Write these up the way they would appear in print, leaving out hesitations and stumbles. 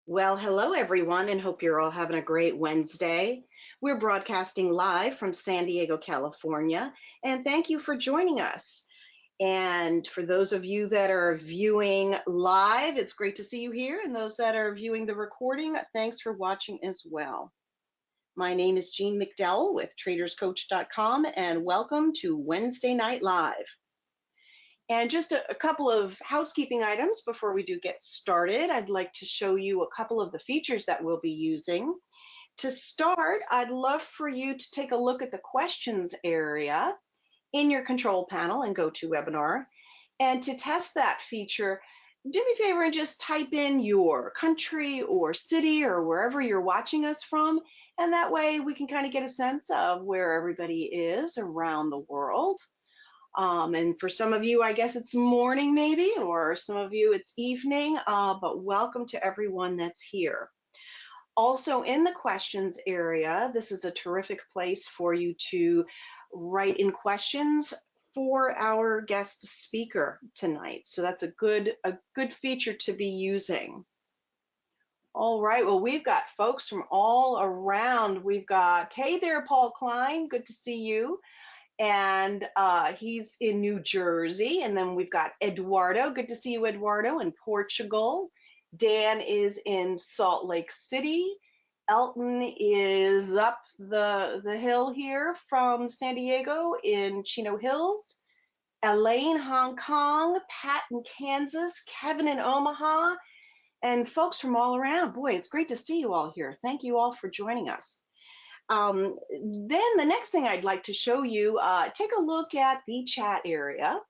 Well, hello everyone, and hope you're all having a great Wednesday. We're broadcasting live from San Diego, California, and thank you for joining us. And for those of you that are viewing live, it's great to see you here. And those that are viewing the recording, thanks for watching as well. My name is Jean McDowell with traderscoach.com, and welcome to Wednesday Night Live. And just a couple of housekeeping items before we do get started. I'd like to show you a couple of the features that we'll be using. To start, I'd love for you to take a look at the questions area in your control panel and go to webinar. And to test that feature, do me a favor and just type in your country or city or wherever you're watching us from. And that way we can kind of get a sense of where everybody is around the world. And for some of you, I guess it's morning maybe, or some of you it's evening, but welcome to everyone that's here. Also in the questions area, this is a terrific place for you to write in questions for our guest speaker tonight. So that's a good feature to be using. All right, well, we've got folks from all around. We've got, hey there, Paul Klein, good to see you. And he's in New Jersey. And then we've got Eduardo. Good to see you, Eduardo, in Portugal. Dan is in Salt Lake City. Elton is up the hill here from San Diego in Chino Hills. Elaine, Hong Kong. Pat in Kansas. Kevin in Omaha. And folks from all around. Boy, it's great to see you all here. Thank you all for joining us. Then the next thing I'd like to show you, take a look at the chat area.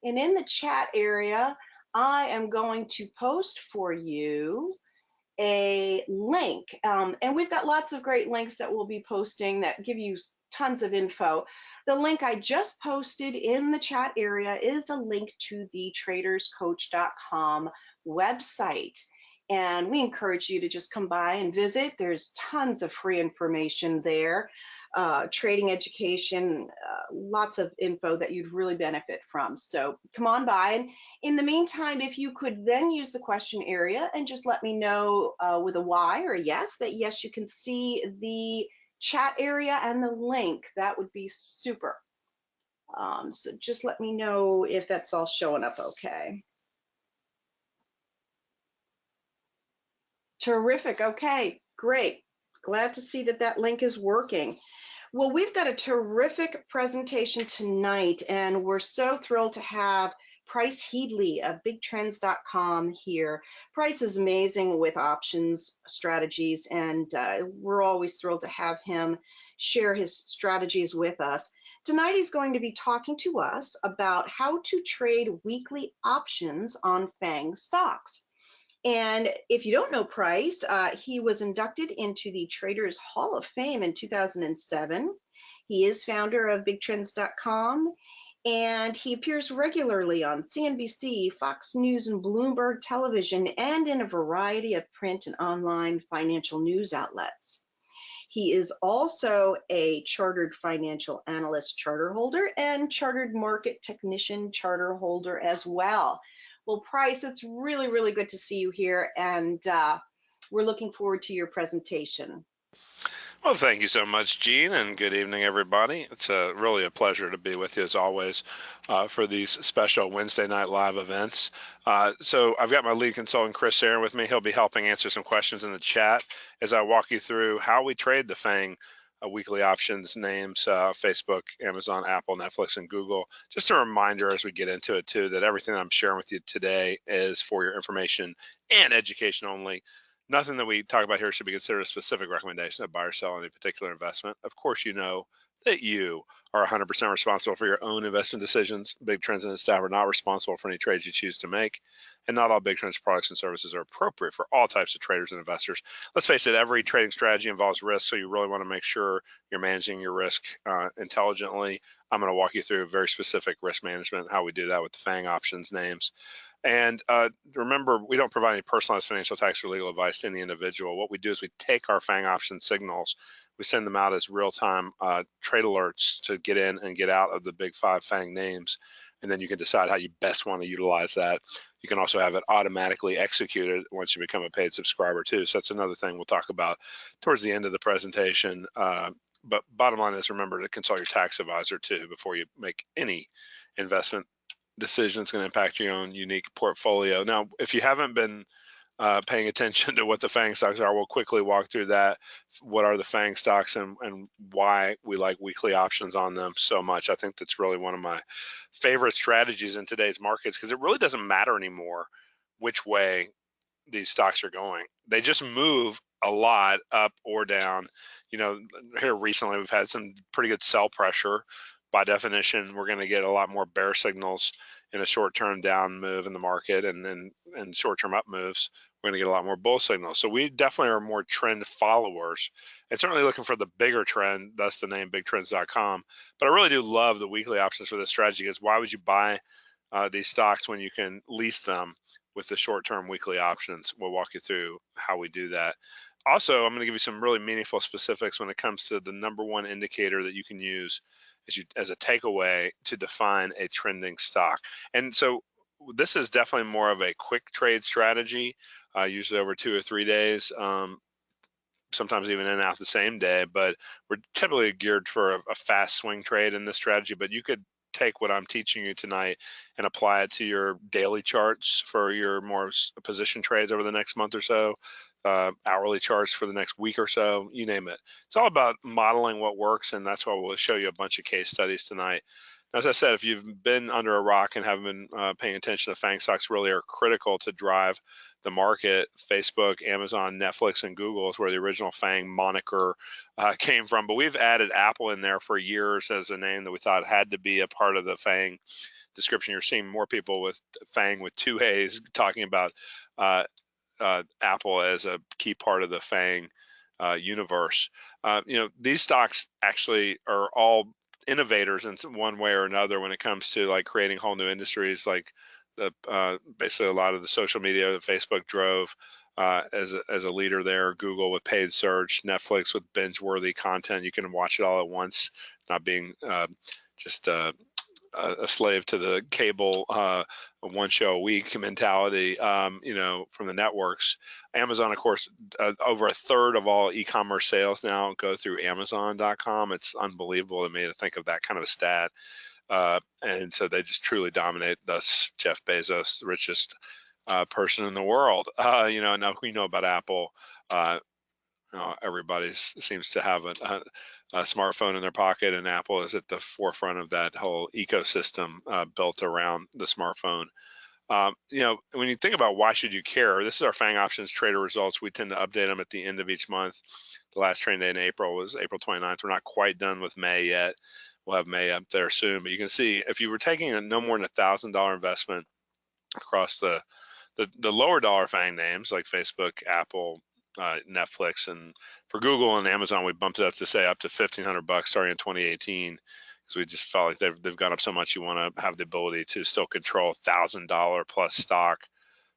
And in the chat area, I am going to post for you a link. And we've got lots of great links that we'll be posting that give you tons of info. The link I just posted in the chat area is a link to the traderscoach.com website. And we encourage you to just come by and visit. There's tons of free information there, trading education, lots of info that you'd really benefit from. So come on by. And in the meantime, if you could then use the question area and just let me know with a Y or a yes, that yes, you can see the chat area and the link, that would be super. So just let me know if that's all showing up okay. Terrific. Okay, great. Glad to see that that link is working. Well, we've got a terrific presentation tonight, and we're so thrilled to have Price Headley of BigTrends.com here. Price is amazing with options strategies, and we're always thrilled to have him share his strategies with us. Tonight, he's going to be talking to us about how to trade weekly options on FANG stocks. And if you don't know Price, he was inducted into the Traders Hall of Fame in 2007. He is founder of BigTrends.com, and he appears regularly on CNBC, Fox News, and Bloomberg Television, and in a variety of print and online financial news outlets. He is also a chartered financial analyst charter holder and chartered market technician charter holder as well. Well, Price, it's really, really good to see you here, and we're looking forward to your presentation. Well, thank you so much, Jean, and good evening, everybody. It's really a pleasure to be with you, as always, for these special Wednesday Night Live events. So I've got my lead consultant, Chris Aaron, with me. He'll be helping answer some questions in the chat as I walk you through how we trade the FANG weekly options names, Facebook, Amazon, Apple, Netflix, and Google. Just a reminder as we get into it, too, that everything I'm sharing with you today is for your information and education only. Nothing that we talk about here should be considered a specific recommendation to buy or sell any particular investment. Of course, you know that you are 100% responsible for your own investment decisions. Big Trends and its staff are not responsible for any trades you choose to make, and not all Big Trends products and services are appropriate for all types of traders and investors. Let's face it, every trading strategy involves risk, so you really want to make sure you're managing your risk intelligently. I'm going to walk you through very specific risk management, how we do that with the FANG options names. And remember, we don't provide any personalized financial, tax, or legal advice to any individual. What we do is we take our FANG option signals, we send them out as real-time trade alerts to get in and get out of the big five FANG names. and then you can decide how you best want to utilize that. You can also have it automatically executed once you become a paid subscriber too. So that's another thing we'll talk about towards the end of the presentation. But bottom line is, remember to consult your tax advisor too before you make any investment decision that's going to impact your own unique portfolio. Now, if you haven't been paying attention to what the FANG stocks are, we'll quickly walk through that. What are the FANG stocks, and why we like weekly options on them so much. I think that's really one of my favorite strategies in today's markets, because it really doesn't matter anymore which way these stocks are going. They just move a lot up or down. You know, here recently we've had some pretty good sell pressure. By definition, we're going to get a lot more bear signals in a short-term down move in the market, and then short-term up moves, we're going to get a lot more bull signals. So we definitely are more trend followers, and certainly looking for the bigger trend. That's the name, bigtrends.com. But I really do love the weekly options for this strategy, because why would you buy these stocks when you can lease them with the short-term weekly options? We'll walk you through how we do that. Also, I'm going to give you some really meaningful specifics when it comes to the number one indicator that you can use as a takeaway to define a trending stock. And so this is definitely more of a quick trade strategy, usually over 2 or 3 days, sometimes even in and out the same day. But we're typically geared for a fast swing trade in this strategy. But you could take what I'm teaching you tonight and apply it to your daily charts for your more position trades over the next month or so, hourly charts for the next week or so, you name it. It's all about modeling what works, and that's why we'll show you a bunch of case studies tonight. As I said, if you've been under a rock and haven't been paying attention, the FANG stocks really are critical to drive the market. Facebook, Amazon, Netflix, and Google is where the original FANG moniker came from. But we've added Apple in there for years as a name that we thought had to be a part of the FANG description. You're seeing more people with FANG with 2 A's talking about Apple as a key part of the FANG universe. These stocks actually are all innovators in one way or another when it comes to like creating whole new industries, like basically a lot of the social media that Facebook drove as a leader there, Google with paid search, Netflix with binge-worthy content. You can watch it all at once, not being just a slave to the cable one show a week mentality, from the networks. Amazon, of course, over a third of all e-commerce sales now go through Amazon.com. It's unbelievable to me to think of that kind of a stat. And so they just truly dominate. Thus, Jeff Bezos, the richest person in the world. Now we know about Apple. Everybody seems to have a smartphone in their pocket, and Apple is at the forefront of that whole ecosystem built around the smartphone. When you think about why should you care, this is our FANG options trader results. We tend to update them at the end of each month. The last trading day in April was April 29th. We're not quite done with May yet. We'll have May up there soon. But you can see if you were taking a no more than $1,000 investment across the lower dollar FANG names like Facebook, Apple, Netflix, and for Google and Amazon, we bumped it up to say up to $1,500 starting in 2018, because we just felt like they've gone up so much. You want to have the ability to still control $1,000 plus stock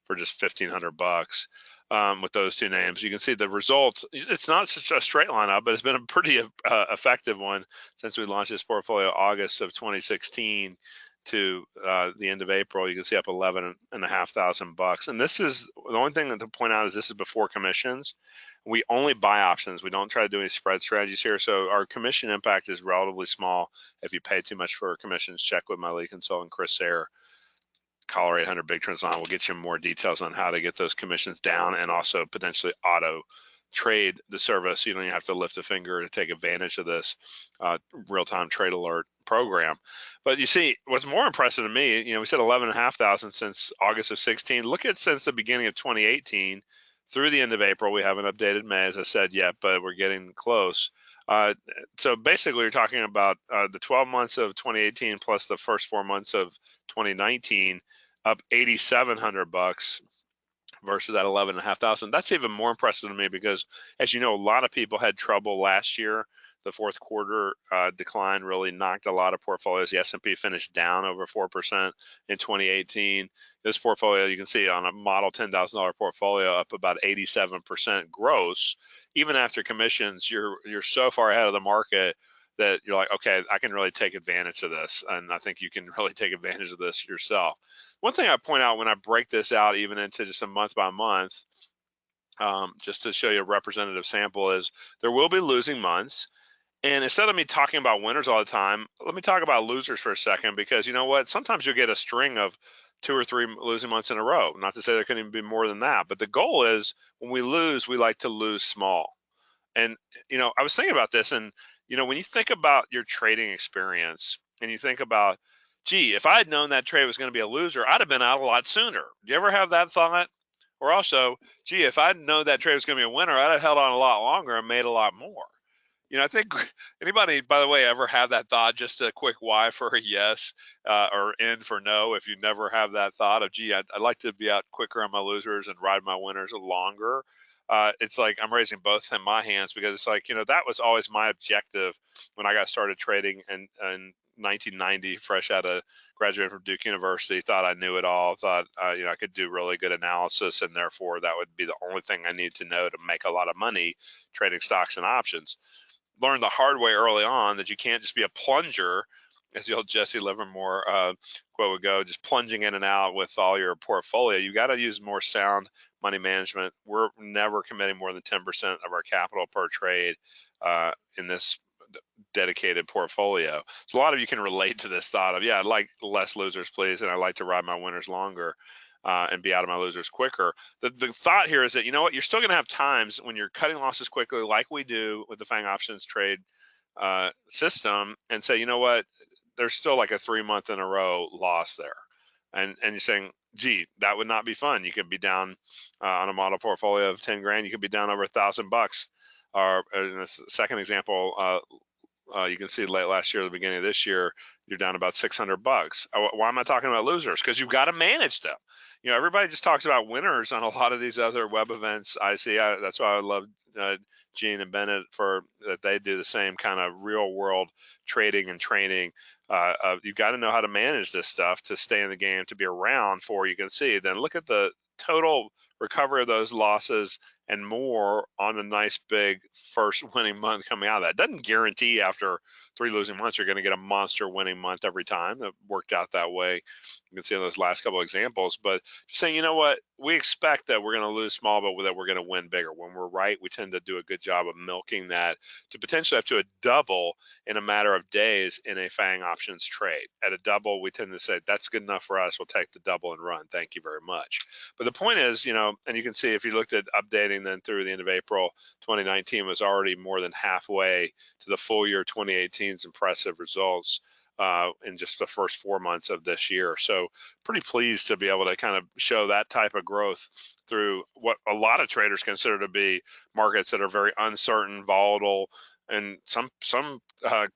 for just $1,500. With those two names, you can see the results. It's not such a straight line up, but it's been a pretty effective one since we launched this portfolio August of 2016 to the end of April. You can see up $11,500. And this is the only thing to point out is this is before commissions. We only buy options. We don't try to do any spread strategies here. So our commission impact is relatively small. If you pay too much for commissions, check with my lead consultant, Chris Sayre. Call our 800 Big Trends line. We'll get you more details on how to get those commissions down and also potentially auto trade the service. You don't even have to lift a finger to take advantage of this real-time trade alert program. But you see, what's more impressive to me, we said 11,500 since August of 16. Look at since the beginning of 2018 through the end of April. We haven't updated May, as I said, yet, but we're getting close. So basically, you're talking about the 12 months of 2018 plus the first 4 months of 2019, up $8,700 versus that 11,500. That's even more impressive to me because, as you know, a lot of people had trouble last year. The fourth quarter decline really knocked a lot of portfolios. The S&P finished down over 4% in 2018. This portfolio, you can see on a model $10,000 portfolio, up about 87% gross. Even after commissions, you're so far ahead of the market that you're like, okay, I can really take advantage of this. And I think you can really take advantage of this yourself. One thing I point out when I break this out even into just a month by month, just to show you a representative sample, is there will be losing months. And instead of me talking about winners all the time, let me talk about losers for a second, because you know what? Sometimes you'll get a string of 2 or 3 losing months in a row. Not to say there couldn't even be more than that, but the goal is when we lose, we like to lose small. And, I was thinking about this, and, when you think about your trading experience and you think about, gee, if I had known that trade was going to be a loser, I'd have been out a lot sooner. Do you ever have that thought? Or also, gee, if I'd known that trade was going to be a winner, I'd have held on a lot longer and made a lot more. I think anybody, by the way, ever have that thought? Just a quick Y for a yes, or N for no. If you never have that thought of, gee, I'd like to be out quicker on my losers and ride my winners longer. It's like I'm raising both in my hands, because it's like, that was always my objective when I got started trading in 1990, fresh out of graduating from Duke University. Thought I knew it all. Thought, I could do really good analysis, and therefore that would be the only thing I need to know to make a lot of money trading stocks and options. Learned the hard way early on that you can't just be a plunger, as the old Jesse Livermore quote would go, just plunging in and out with all your portfolio. You got to use more sound money management. We're never committing more than 10% of our capital per trade in this dedicated portfolio. So a lot of you can relate to this thought of, yeah, I'd like less losers, please, and I'd like to ride my winners longer. And be out of my losers quicker. The thought here is that, you know what, you're still going to have times when you're cutting losses quickly, like we do with the FANG options trade system, and say, you know what, there's still like a 3 month in a row loss there. And you're saying, gee, that would not be fun. You could be down on a model portfolio of 10 grand, you could be down over $1,000. Or in the second example, you can see late last year, the beginning of this year, you're down about $600. Why am I talking about losers? Because you've got to manage them. Everybody just talks about winners on a lot of these other web events I see. That's why I love Gene and Bennett, for that they do the same kind of real world trading and training. You've got to know how to manage this stuff to stay in the game, to be around for, you can see. Then look at the total recovery of those losses and more on a nice big first winning month coming out of that. Doesn't guarantee after 3 losing months you're going to get a monster winning month every time. It worked out that way. You can see in those last couple of examples. But just saying, you know what, we expect that we're going to lose small, but that we're going to win bigger. When we're right, we tend to do a good job of milking that to potentially up to a double in a matter of days in a FANG options trade. At a double, we tend to say, that's good enough for us. We'll take the double and run. Thank you very much. But the point is, and you can see if you looked at updating then through the end of April, 2019 was already more than halfway to the full year 2018's impressive results in just the first 4 months of this year. So pretty pleased to be able to kind of show that type of growth through what a lot of traders consider to be markets that are very uncertain, volatile, and some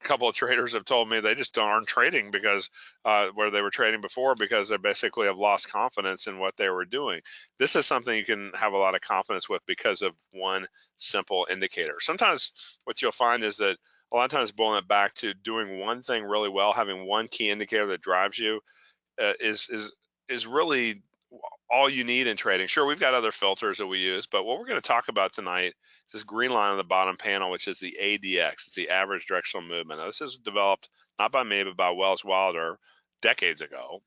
couple of traders have told me they just aren't trading because where they were trading before, because they basically have lost confidence in what they were doing. This is something you can have a lot of confidence with because of one simple indicator. Sometimes what you'll find is that a lot of times boiling it back to doing one thing really well, having one key indicator that drives you, is really all you need in trading. Sure, we've got other filters that we use, but what we're going to talk about tonight is this green line on the bottom panel, which is the ADX. It's the average directional movement. Now, this is developed not by me, but by Wells Wilder decades ago.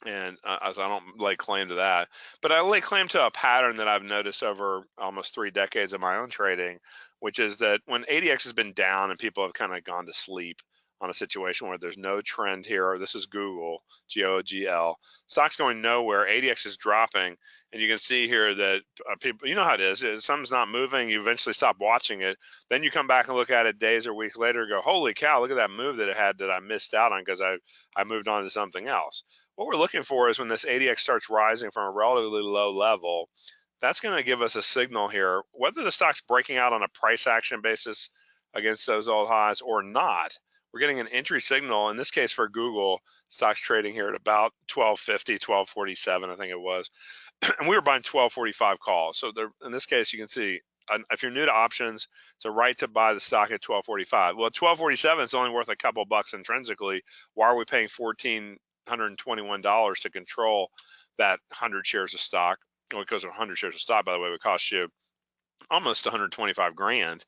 And as I don't lay claim to that, but I lay claim to a pattern that I've noticed over almost 3 decades of my own trading, which is that when ADX has been down and people have kind of gone to sleep on a situation where there's no trend here, this is Google, GOGL, stock's going nowhere, ADX is dropping, and you can see here that people, you know how it is, if something's not moving, you eventually stop watching it, then you come back and look at it days or weeks later and go, holy cow, look at that move that it had that I missed out on because I moved on to something else. What we're looking for is when this ADX starts rising from a relatively low level, that's going to give us a signal here, whether the stock's breaking out on a price action basis against those old highs or not. We're getting an entry signal, in this case for Google, stock's trading here at about 1250, 1247, I think it was. And we were buying 1245 calls. So there, in this case, you can see, if you're new to options, it's a right to buy the stock at 1245. Well, at 1247, it's only worth a couple bucks intrinsically. Why are we paying $1,421 to control that 100 shares of stock? Well, because 100 shares of stock, by the way, would cost you almost 125 grand.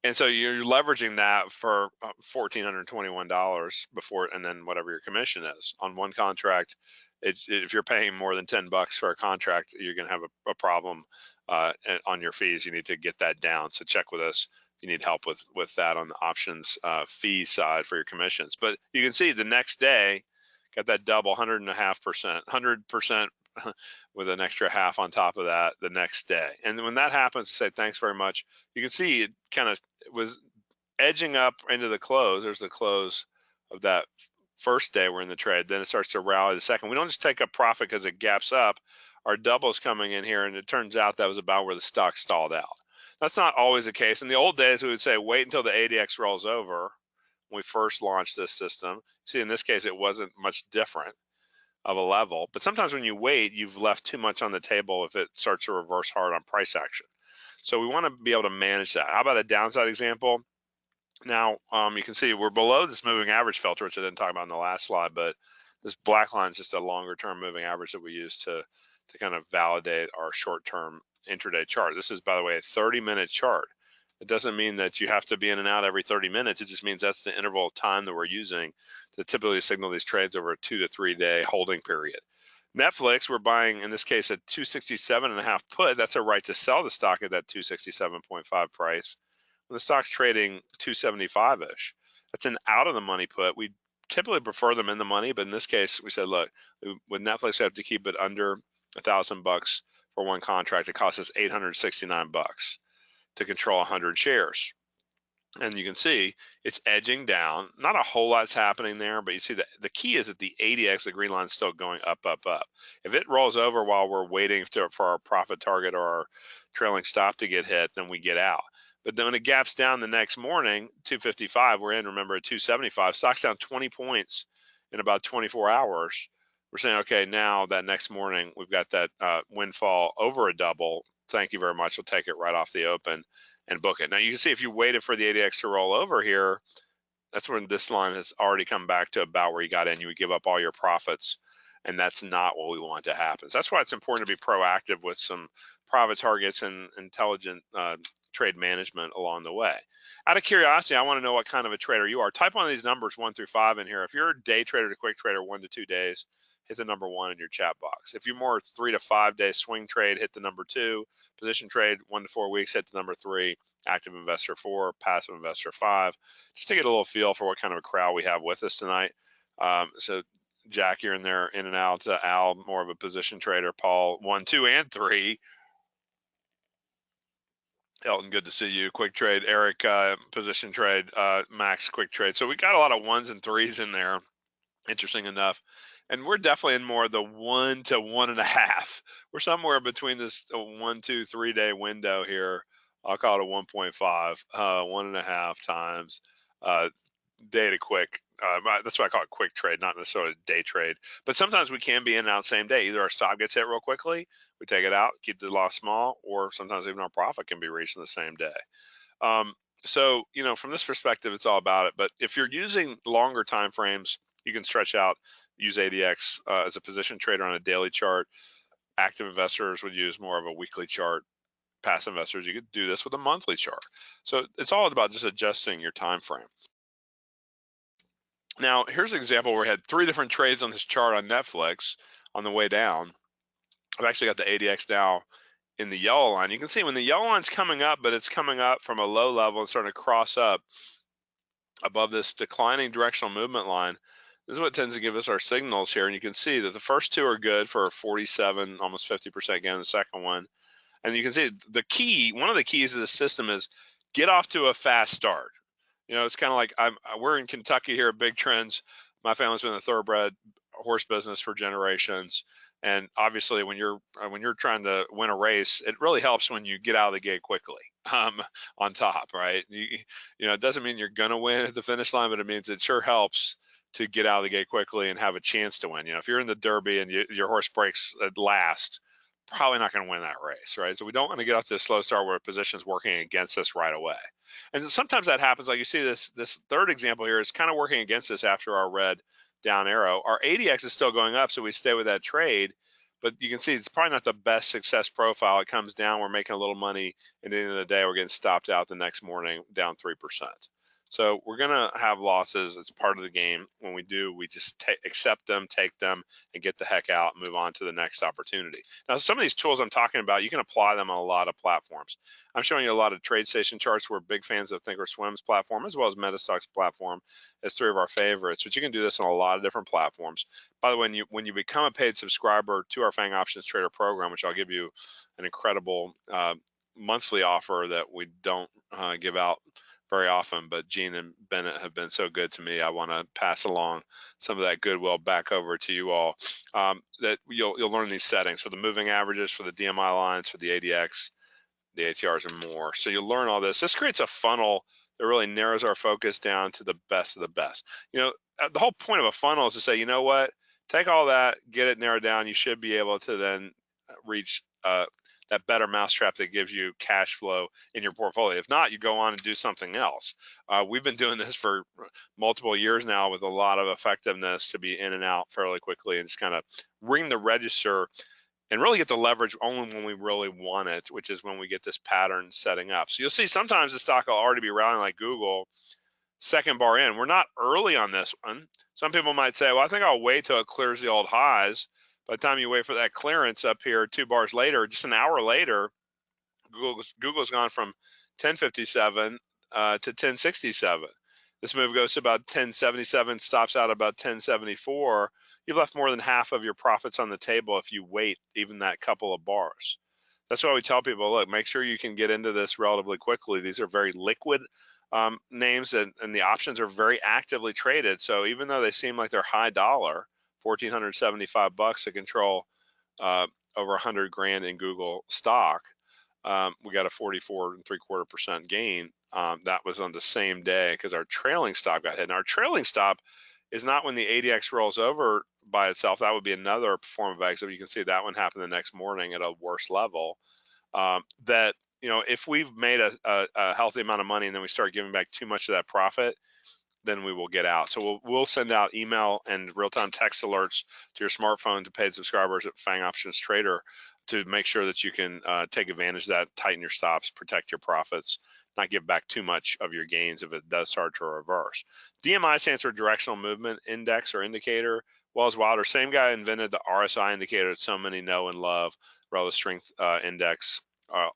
And so you're leveraging that for $1,421 before, and then whatever your commission is on one contract. If you're paying more than $10 for a contract, you're going to have a problem on your fees. You need to get that down. So check with us if you need help with that on the options fee side for your commissions. But you can see the next day got that double 100% with an extra half on top of that the next day. And when that happens, to say thanks very much, you can see it kind of was edging up into the close. There's the close of that first day we're in the trade. Then it starts to rally the second. We don't just take a profit because it gaps up. Our double's coming in here, and it turns out that was about where the stock stalled out. That's not always the case. In the old days, we would say wait until the ADX rolls over when we first launched this system. See, in this case, it wasn't much different of a level. But sometimes when you wait, you've left too much on the table if it starts to reverse hard on price action. So we want to be able to manage that. How about a downside example? Now, you can see we're below this moving average filter, which I didn't talk about in the last slide, but this black line is just a longer term moving average that we use to kind of validate our short term intraday chart. This is, by the way, a 30-minute chart. It doesn't mean that you have to be in and out every 30 minutes. It just means that's the interval of time that we're using to typically signal these trades over a 2 to 3 day holding period. Netflix, we're buying, in this case, a 267.5 put. That's a right to sell the stock at that 267.5 price. When the stock's trading 275-ish, that's an out of the money put. We typically prefer them in the money, but in this case, we said, look, with Netflix, we have to keep it under $1,000 for one contract. It costs us $869 to control 100 shares. And you can see it's edging down. Not a whole lot's happening there, but you see that the key is that the ADX, the green line, is still going up, up, up. If it rolls over while we're waiting for our profit target or our trailing stop to get hit, then we get out. But then when it gaps down the next morning, 255, we're in, remember, at 275, stock's down 20 points in about 24 hours. We're saying, okay, now that next morning, we've got that windfall over a double. Thank you very much. We'll take it right off the open and book it. Now you can see if you waited for the ADX to roll over here, that's when this line has already come back to about where you got in. You would give up all your profits, and that's not what we want to happen. So that's why it's important to be proactive with some profit targets and intelligent trade management along the way. Out of curiosity, I want to know what kind of a trader you are. Type one of these numbers 1 through 5 in here. If you're a day trader to quick trader, 1 to 2 days, hit the number 1 in your chat box. If you're more 3 to 5 day swing trade, hit the number 2. Position trade 1 to 4 weeks, hit the number 3. Active investor 4, passive investor 5. Just to get a little feel for what kind of a crowd we have with us tonight. So Jack, you're in there, in and out. Al, more of a position trader. Paul, 1, 2, and 3. Elton, good to see you. Quick trade. Eric, position trade. Max, quick trade. So we got a lot of 1s and 3s in there, interesting enough. And we're definitely in more of the 1 to 1.5. We're somewhere between this 1, 2, 3 day window here. I'll call it a 1.5, 1.5 times day to quick. That's why I call it quick trade, not necessarily day trade. But sometimes we can be in and out same day. Either our stop gets hit real quickly, we take it out, keep the loss small, or sometimes even our profit can be reached in the same day. So, from this perspective, it's all about it. But if you're using longer time frames, you can stretch out, use ADX as a position trader on a daily chart. Active investors would use more of a weekly chart. Passive investors, you could do this with a monthly chart. So it's all about just adjusting your time frame. Now, here's an example where we had 3 different trades on this chart on Netflix on the way down. I've actually got the ADX now in the yellow line. You can see when the yellow line's coming up, but it's coming up from a low level and starting to cross up above this declining directional movement line. This is what tends to give us our signals here. And you can see that the first 2 are good for 47, almost 50% gain. The second one. And you can see the key, one of the keys of the system is get off to a fast start. It's kind of like we're in Kentucky here at Big Trends. My family's been in the thoroughbred horse business for generations, and obviously, when you're trying to win a race, it really helps when you get out of the gate quickly, on top, right? It doesn't mean you're gonna win at the finish line, but it means it sure helps to get out of the gate quickly and have a chance to win. If you're in the Derby and your horse breaks at last, probably not going to win that race, right? So we don't want to get off to a slow start where a position's working against us right away. And sometimes that happens. Like you see this third example here is kind of working against us after our red down arrow. Our ADX is still going up, so we stay with that trade. but you can see it's probably not the best success profile. It comes down, we're making a little money, and at the end of the day, we're getting stopped out the next morning down 3%. So we're going to have losses. It's part of the game. When we do, we just accept them, take them, and get the heck out and move on to the next opportunity. Now, some of these tools I'm talking about, you can apply them on a lot of platforms. I'm showing you a lot of TradeStation charts. We're big fans of Thinkorswim's platform as well as Metastock's platform as three of our favorites, but you can do this on a lot of different platforms. By the way, when you become a paid subscriber to our FANG Options Trader program, which I'll give you an incredible monthly offer that we don't give out very often, but Gene and Bennett have been so good to me. I want to pass along some of that goodwill back over to you all. That you'll learn these settings for the moving averages, for the DMI lines, for the ADX, the ATRs, and more. So you'll learn all this. This creates a funnel that really narrows our focus down to the best of the best. The whole point of a funnel is to say, you know what, take all that, get it narrowed down. You should be able to then reach that better mousetrap that gives you cash flow in your portfolio. If not, you go on and do something else. We've been doing this for multiple years now with a lot of effectiveness to be in and out fairly quickly and just kind of ring the register and really get the leverage only when we really want it, which is when we get this pattern setting up. So you'll see sometimes the stock will already be rallying like Google, second bar in. We're not early on this one. Some people might say, well, I think I'll wait till it clears the old highs. By the time you wait for that clearance up here 2 bars later, just an hour later, Google's gone from 1057 to 1067. This move goes to about 1077, stops out about 1074. You've left more than half of your profits on the table if you wait even that couple of bars. That's why we tell people, look, make sure you can get into this relatively quickly. These are very liquid names, and the options are very actively traded. So even though they seem like they're high dollar, $1,475 to control over 100 grand in Google stock, we got a 44.75% gain. That was on the same day because our trailing stop got hit. And our trailing stop is not when the ADX rolls over by itself. That would be another form of exit. You can see that one happened the next morning at a worse level. If we've made a healthy amount of money and then we start giving back too much of that profit, then we will get out. So we'll send out email and real-time text alerts to your smartphone to paid subscribers at FANG Options Trader to make sure that you can take advantage of that, tighten your stops, protect your profits, not give back too much of your gains if it does start to reverse. DMI stands for Directional Movement Index or Indicator. Wells Wilder, same guy invented the RSI indicator that so many know and love, Relative Strength Index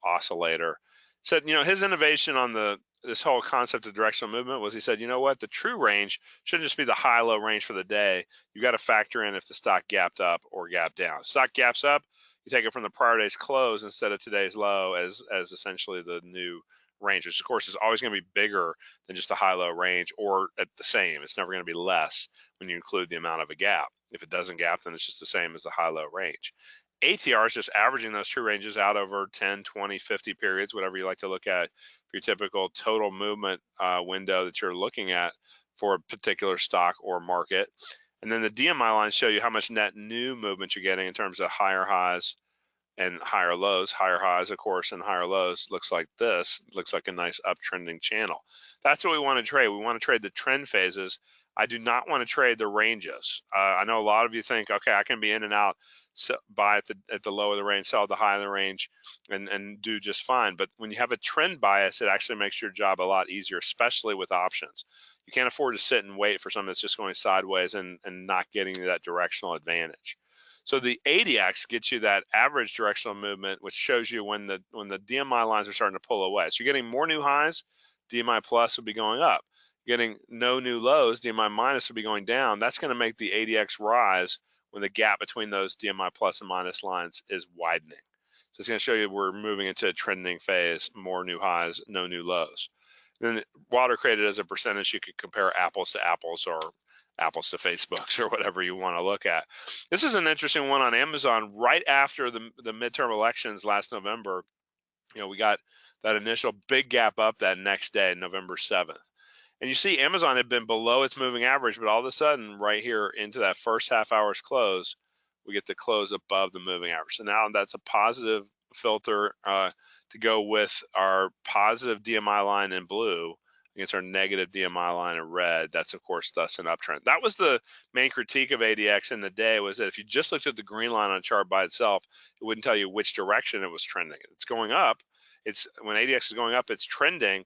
oscillator. Said, his innovation on this whole concept of directional movement was he said, you know what, the true range shouldn't just be the high-low range for the day. You got to factor in if the stock gapped up or gapped down. Stock gaps up, you take it from the prior day's close instead of today's low as essentially the new range, which of course is always going to be bigger than just a high-low range or at the same. It's never going to be less when you include the amount of a gap. If it doesn't gap, then it's just the same as the high-low range. ATR is just averaging those true ranges out over 10, 20, 50 periods, whatever you like to look at for your typical total movement window that you're looking at for a particular stock or market. And then the DMI lines show you how much net new movement you're getting in terms of higher highs and higher lows. Higher highs, of course, and higher lows looks like this. Looks like a nice uptrending channel. That's what we want to trade. We want to trade the trend phases. I do not want to trade the ranges. I know a lot of you think, okay, I can be in and out, buy at the low of the range, sell at the high of the range, and do just fine. But when you have a trend bias, it actually makes your job a lot easier, especially with options. You can't afford to sit and wait for something that's just going sideways and not getting that directional advantage. So the ADX gets you that average directional movement, which shows you when the DMI lines are starting to pull away. So you're getting more new highs, DMI plus will be going up. Getting no new lows, DMI minus will be going down. That's going to make the ADX rise when the gap between those DMI plus and minus lines is widening. So it's going to show you we're moving into a trending phase, more new highs, no new lows. Then Wilder created as a percentage, you could compare apples to apples or apples to Facebooks or whatever you want to look at. This is an interesting one on Amazon. Right after the midterm elections last November, we got that initial big gap up that next day, November 7th. And you see Amazon had been below its moving average, but all of a sudden, right here into that first half hour's close, we get the close above the moving average. So now that's a positive filter to go with our positive DMI line in blue against our negative DMI line in red. That's, of course, thus an uptrend. That was the main critique of ADX in the day, was that if you just looked at the green line on a chart by itself, it wouldn't tell you which direction it was trending. It's going up. When ADX is going up, it's trending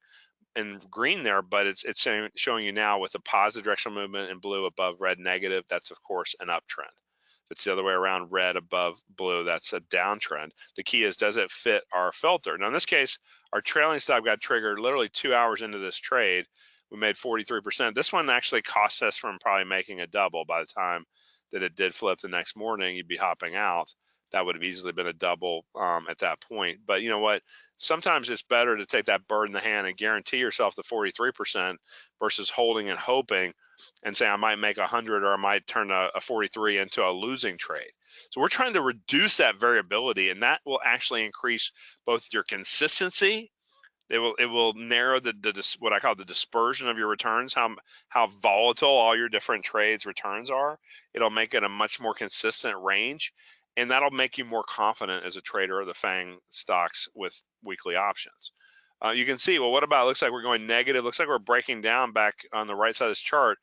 in green there, but it's showing you now with a positive directional movement in blue above red negative. That's, of course, an uptrend. If it's the other way around, red above blue, that's a downtrend. The key is, does it fit our filter? Now, in this case, our trailing stop got triggered literally 2 hours into this trade. We made 43%. This one actually cost us from probably making a double. By the time that it did flip the next morning, you'd be hopping out. That would have easily been a double at that point. But you know what? Sometimes it's better to take that bird in the hand and guarantee yourself the 43% versus holding and hoping and say I might make 100 or I might turn a 43 into a losing trade. So we're trying to reduce that variability, and that will actually increase both your consistency. It will narrow the what I call the dispersion of your returns, how volatile all your different trades returns are. It'll make it a much more consistent range, and that'll make you more confident as a trader of the FANG stocks with weekly options. You can see, well, what about, it looks like we're going negative. Looks like we're breaking down back on the right side of this chart,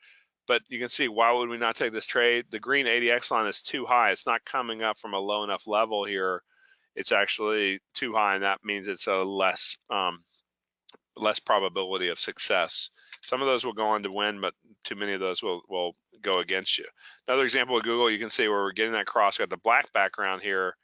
but you can see, why would we not take this trade? The green ADX line is too high. It's not coming up from a low enough level here. It's actually too high, and that means it's a less probability of success. Some of those will go on to win, but too many of those will go against you. Another example with Google, you can see where we're getting that cross. Got the black background here.